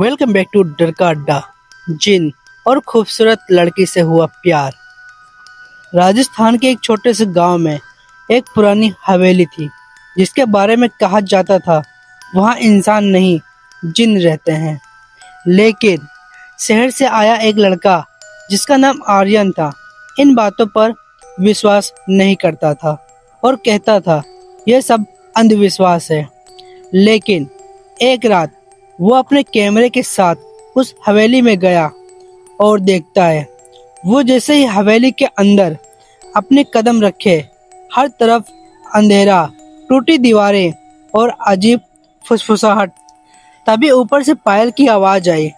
Welcome back to डर का अड्डा। जिन और खूबसूरत लड़की से हुआ प्यार। राजस्थान के एक छोटे से गांव में एक पुरानी हवेली थी जिसके बारे में कहा जाता था वहाँ इंसान नहीं जिन रहते हैं। लेकिन शहर से आया एक लड़का जिसका नाम आर्यन था इन बातों पर विश्वास नहीं करता था और कहता था यह सब अंधविश्वास है। लेकिन एक रात वो अपने कैमरे के साथ उस हवेली में गया और देखता है वो जैसे ही हवेली के अंदर अपने कदम रखे हर तरफ अंधेरा, टूटी दीवारें और अजीब फुसफुसाहट। तभी ऊपर से पायल की आवाज आई।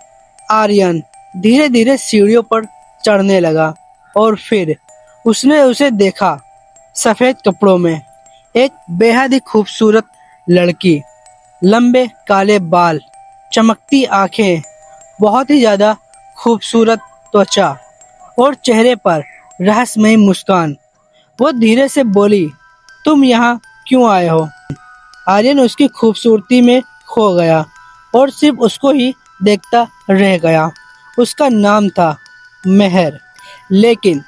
आर्यन धीरे धीरे सीढ़ियों पर चढ़ने लगा और फिर उसने उसे देखा। सफेद कपड़ों में एक बेहद ही खूबसूरत लड़की, लंबे काले बाल, चमकती आंखें, बहुत ही ज्यादा खूबसूरत त्वचा और चेहरे पर रहस्यमयी मुस्कान। वो धीरे से बोली, तुम यहाँ क्यों आए हो? आर्यन उसकी खूबसूरती में खो गया और सिर्फ उसको ही देखता रह गया। उसका नाम था मेहर, लेकिन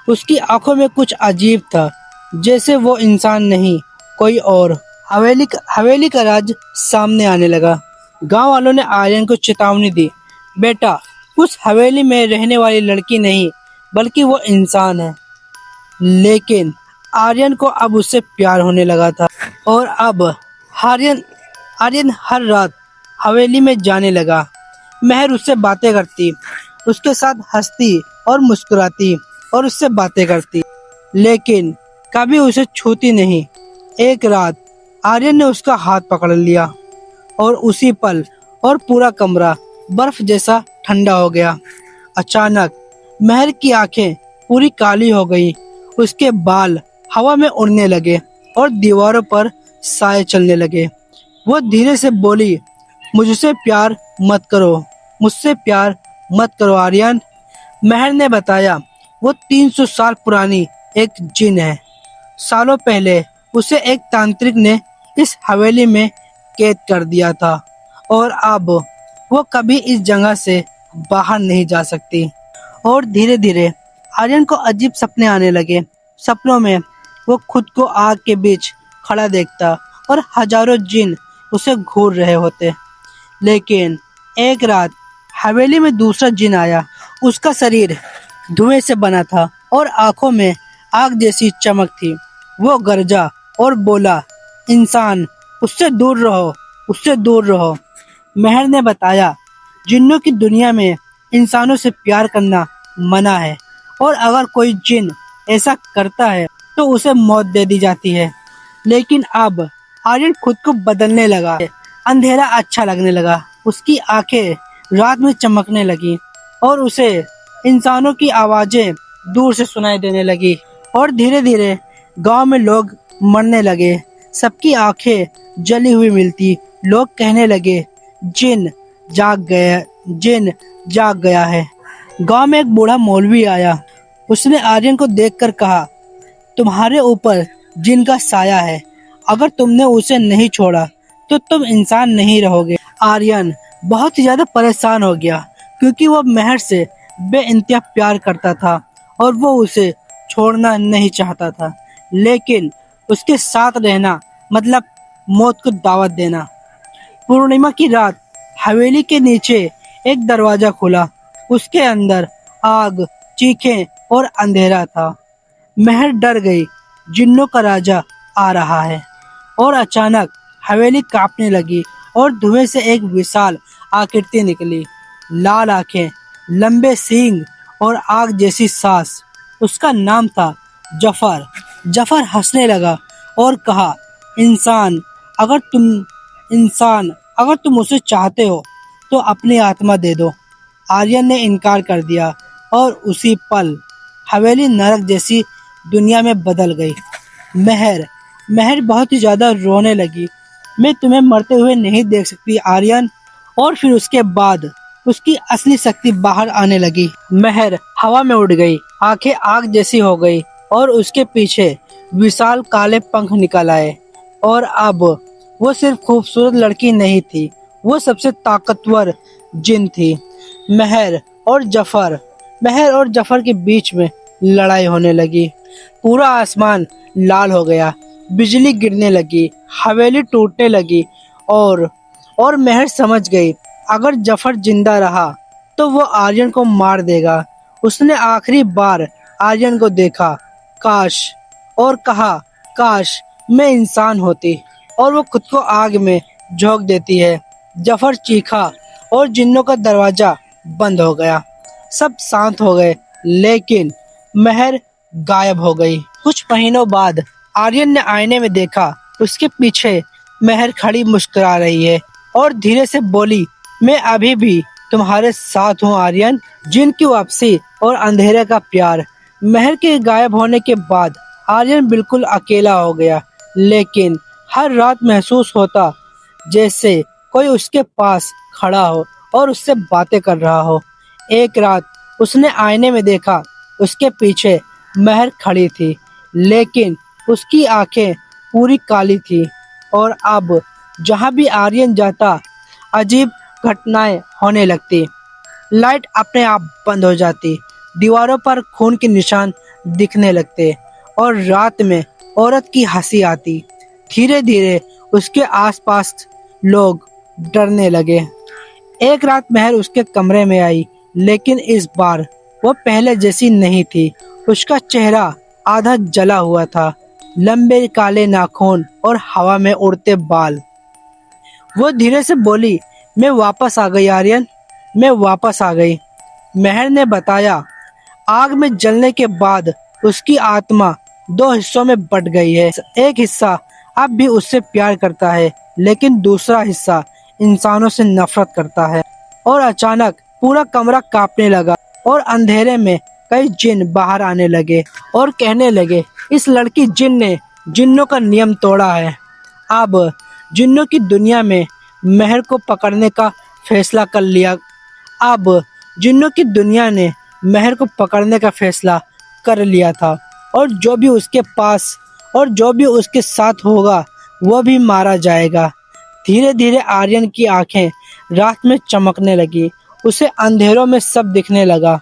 उसकी आंखों में कुछ अजीब था, जैसे वो इंसान नहीं कोई और। हवेली का राज सामने आने लगा। गांव वालों ने आर्यन को चेतावनी दी, बेटा उस हवेली में रहने वाली लड़की नहीं बल्कि वो इंसान है। लेकिन आर्यन को अब उससे प्यार होने लगा था और अब आर्यन हर रात हवेली में जाने लगा। मेहर उससे बातें करती, उसके साथ हंसती और मुस्कुराती और उससे बातें करती, लेकिन कभी उसे छूती नहीं। एक रात आर्यन ने उसका हाथ पकड़ लिया और उसी पल और पूरा कमरा बर्फ जैसा ठंडा हो गया। अचानक मेहर की आंखें पूरी काली हो गई, उसके बाल हवा में उड़ने लगे और दीवारों पर साए चलने लगे। वो धीरे से बोली, मुझसे प्यार मत करो, मुझसे प्यार मत करो आर्यन। मेहर ने बताया वो 300 साल पुरानी एक जिन है। सालों पहले उसे एक तांत्रिक ने इस हवेली में कैद कर दिया था और अब वो कभी इस जगह से बाहर नहीं जा सकती। और धीरे धीरे आर्यन को अजीब सपने आने लगे। सपनों में वो खुद को आग के बीच खड़ा देखता और हजारों जिन उसे घूर रहे होते। लेकिन एक रात हवेली में दूसरा जिन आया। उसका शरीर धुएं से बना था और आंखों में आग जैसी चमक थी। वो गरजा और बोला, इंसान उससे दूर रहो, उससे दूर रहो। मेहर ने बताया, जिन्नों की दुनिया में इंसानों से प्यार करना मना है और अगर कोई जिन ऐसा करता है तो उसे मौत दे दी जाती है। लेकिन अब आर्यन खुद को बदलने लगा। अंधेरा अच्छा लगने लगा, उसकी आंखें रात में चमकने लगी और उसे इंसानों की आवाजें दूर से सुनाई देने लगी। और धीरे धीरे गांव में लोग मरने लगे, सबकी आंखें जली हुई मिलती। लोग कहने लगे, जिन जाग गया है। गांव में एक बूढ़ा मौलवी आया। उसने आर्यन को देखकर कहा, तुम्हारे ऊपर जिन का साया है, अगर तुमने उसे नहीं छोड़ा तो तुम इंसान नहीं रहोगे। आर्यन बहुत ही ज्यादा परेशान हो गया क्योंकि वो मेहर से बेइंतहा प्यार करता था और वो उसे छोड़ना नहीं चाहता था। लेकिन उसके साथ रहना मतलब मौत को दावत देना। पूर्णिमा की रात हवेली के नीचे एक दरवाजा खुला। उसके अंदर आग, चीखें और अंधेरा था। मेहर डर गई, जिन्नों का राजा आ रहा है। और अचानक हवेली कांपने लगी और धुएं से एक विशाल आकृति निकली। लाल आंखें, लंबे सींग और आग जैसी सांस। उसका नाम था जफर। जफर हंसने लगा और कहा, इंसान अगर तुम उसे चाहते हो तो अपनी आत्मा दे दो। आर्यन ने इनकार कर दिया और उसी पल हवेली नरक जैसी दुनिया में बदल गई। मेहर बहुत ही ज्यादा रोने लगी। मैं तुम्हें मरते हुए नहीं देख सकती आर्यन। और फिर उसके बाद उसकी असली शक्ति बाहर आने लगी। मेहर हवा में उड़ गई, आंखें आग जैसी हो गई और उसके पीछे विशाल काले पंख निकल आए। और अब वो सिर्फ खूबसूरत लड़की नहीं थी, वो सबसे ताकतवर जिन थी। महर महर और जफर के बीच में लड़ाई होने लगी। पूरा आसमान लाल हो गया, बिजली गिरने लगी, हवेली टूटने लगी और महर समझ गई अगर जफर जिंदा रहा तो वो आर्यन को मार देगा। उसने आखिरी बार आर्यन को देखा, काश, और कहा, काश मैं इंसान होती, और वो खुद को आग में झोंक देती है। जफर चीखा और जिन्नों का दरवाजा बंद हो गया। सब शांत हो गए, लेकिन महर गायब हो गई। कुछ महीनों बाद आर्यन ने आईने में देखा, उसके पीछे महर खड़ी मुस्कुरा रही है और धीरे से बोली, मैं अभी भी तुम्हारे साथ हूँ आर्यन। जिन की वापसी और अंधेरे का प्यार। महर के गायब होने के बाद आर्यन बिल्कुल अकेला हो गया, लेकिन हर रात महसूस होता जैसे कोई उसके पास खड़ा हो और उससे बातें कर रहा हो। एक रात उसने आईने में देखा, उसके पीछे महर खड़ी थी, लेकिन उसकी आंखें पूरी काली थी और अब जहाँ भी आर्यन जाता अजीब घटनाएं होने लगती। लाइट अपने आप बंद हो जाती, दीवारों पर खून के निशान दिखने लगते और रात में औरत की हंसी आती। धीरे धीरे उसके आसपास लोग डरने लगे। एक रात महर उसके कमरे में आई, लेकिन इस बार वो पहले जैसी नहीं थी। उसका चेहरा आधा जला हुआ था, लंबे काले नाखून और हवा में उड़ते बाल। वो धीरे से बोली, मैं वापस आ गई आर्यन, मैं वापस आ गई। महर ने बताया, आग में जलने के बाद उसकी आत्मा दो हिस्सों में बट गई है। एक हिस्सा अब भी उससे प्यार करता है, लेकिन दूसरा हिस्सा इंसानों से नफरत करता है। और अचानक पूरा कमरा कांपने लगा और अंधेरे में कई जिन बाहर आने लगे और कहने लगे, इस लड़की जिन ने जिन्नों का नियम तोड़ा है। अब जिन्नों की दुनिया में महर को पकड़ने का फैसला कर लिया। अब जिन्नों की दुनिया ने महर को पकड़ने का फैसला कर लिया था और जो भी उसके पास और जो भी उसके साथ होगा वो भी मारा जाएगा। धीरे धीरे आर्यन की आंखें रात में चमकने लगी, उसे अंधेरों में सब दिखने लगा।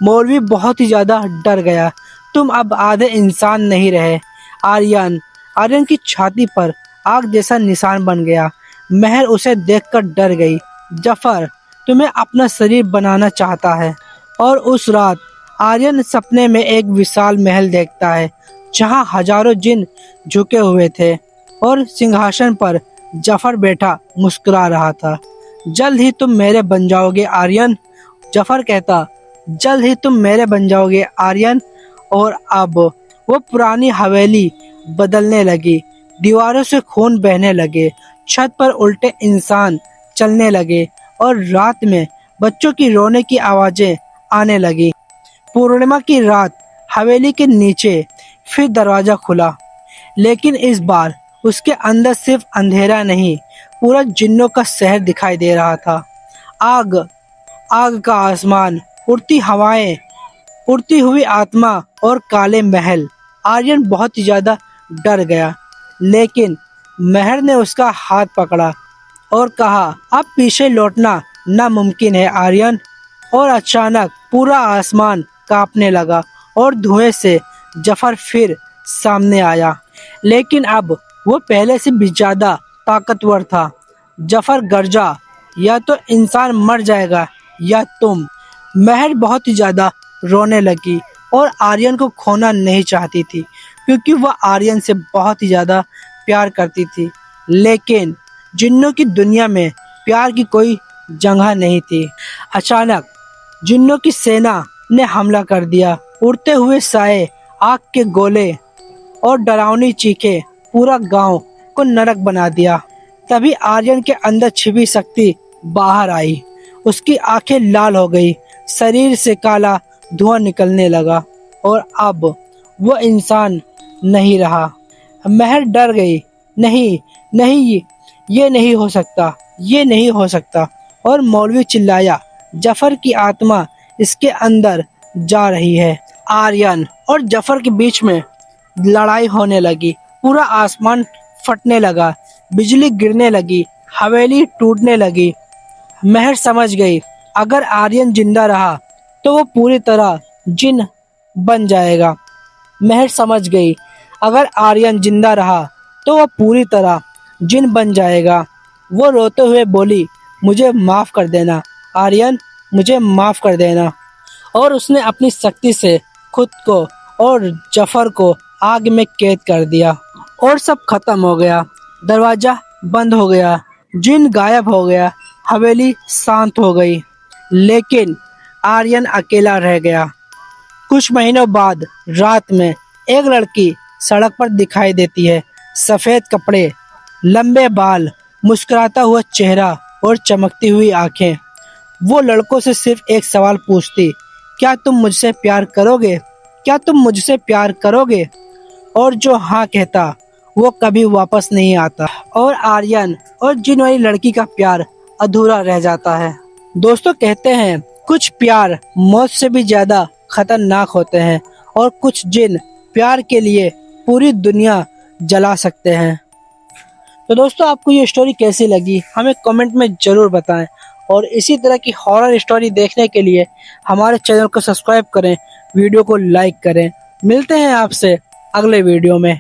मौलवी बहुत ही ज्यादा डर गया। तुम अब आधे इंसान नहीं रहे आर्यन। आर्यन की छाती पर आग जैसा निशान बन गया। महर उसे देखकर डर गई। जफर तुम्हें अपना शरीर बनाना चाहता है। और उस रात आर्यन सपने में एक विशाल महल देखता है, जहां हजारों जिन झुके हुए थे और सिंहासन पर जफर बैठा मुस्कुरा रहा था। जल्द ही तुम मेरे बन जाओगे आर्यन। जफर कहता, जल्द ही तुम मेरे बन जाओगे आर्यन। और अब वो पुरानी हवेली बदलने लगी, दीवारों से खून बहने लगे, छत पर उल्टे इंसान चलने लगे और रात में बच्चों की रोने की आवाजें आने लगी। पूर्णिमा की रात हवेली के नीचे फिर दरवाजा खुला, लेकिन इस बार उसके अंदर सिर्फ अंधेरा नहीं, पूरा जिन्नों का शहर दिखाई दे रहा था। आग आग का आसमान, उड़ती हवाएं, उड़ती हुई आत्मा और काले महल। आर्यन बहुत ही ज्यादा डर गया, लेकिन महर ने उसका हाथ पकड़ा और कहा, अब पीछे लौटना नामुमकिन है आर्यन। और अचानक पूरा आसमान कांपने लगा और धुएं से जफर फिर सामने आया, लेकिन अब वो पहले से भी ज्यादा ताकतवर था। जफर गरजा, या तो इंसान मर जाएगा या तुम। महर बहुत ही ज्यादा रोने लगी और आर्यन को खोना नहीं चाहती थी, क्योंकि वह आर्यन से बहुत ही ज्यादा प्यार करती थी। लेकिन जिन्नों की दुनिया में प्यार की कोई जगह नहीं थी। अचानक जिन्नों की सेना ने हमला कर दिया। उड़ते हुए साए, आग के गोले और डरावनी चीखें पूरा गांव को नरक बना दिया। तभी आर्यन के अंदर छिपी शक्ति बाहर आई। उसकी आंखें लाल हो गई, शरीर से काला धुआं निकलने लगा और अब वो इंसान नहीं रहा। महर डर गई, नहीं नहीं, ये नहीं हो सकता, ये नहीं हो सकता। और मौलवी चिल्लाया, जफर की आत्मा इसके अंदर जा रही है। आर्यन और जफर के बीच में लड़ाई होने लगी। पूरा आसमान फटने लगा, बिजली गिरने लगी, हवेली टूटने लगी। महर समझ गई अगर आर्यन जिंदा रहा तो वो पूरी तरह जिन बन जाएगा। महर समझ गई अगर आर्यन जिंदा रहा तो वो पूरी तरह जिन बन जाएगा। वो रोते हुए बोली, मुझे माफ कर देना आर्यन, मुझे माफ कर देना। और उसने अपनी शक्ति से खुद को और जफर को आग में कैद कर दिया और सब खत्म हो गया। दरवाजा बंद हो गया, जिन गायब हो गया, हवेली शांत हो गई, लेकिन आर्यन अकेला रह गया। कुछ महीनों बाद रात में एक लड़की सड़क पर दिखाई देती है। सफेद कपड़े, लंबे बाल, मुस्कुराता हुआ चेहरा और चमकती हुई आंखें। वो लड़कों से सिर्फ एक सवाल पूछती, क्या तुम मुझसे प्यार करोगे? क्या तुम मुझसे प्यार करोगे? और जो हाँ कहता वो कभी वापस नहीं आता और आर्यन और जिन वाली लड़की का प्यार अधूरा रह जाता है। दोस्तों कहते हैं कुछ प्यार मौत से भी ज्यादा खतरनाक होते हैं और कुछ जिन प्यार के लिए पूरी दुनिया जला सकते हैं। तो दोस्तों आपको ये स्टोरी कैसी लगी हमें कमेंट में जरूर बताएं और इसी तरह की हॉरर स्टोरी देखने के लिए हमारे चैनल को सब्सक्राइब करें, वीडियो को लाइक करें। मिलते हैं आपसे अगले वीडियो में।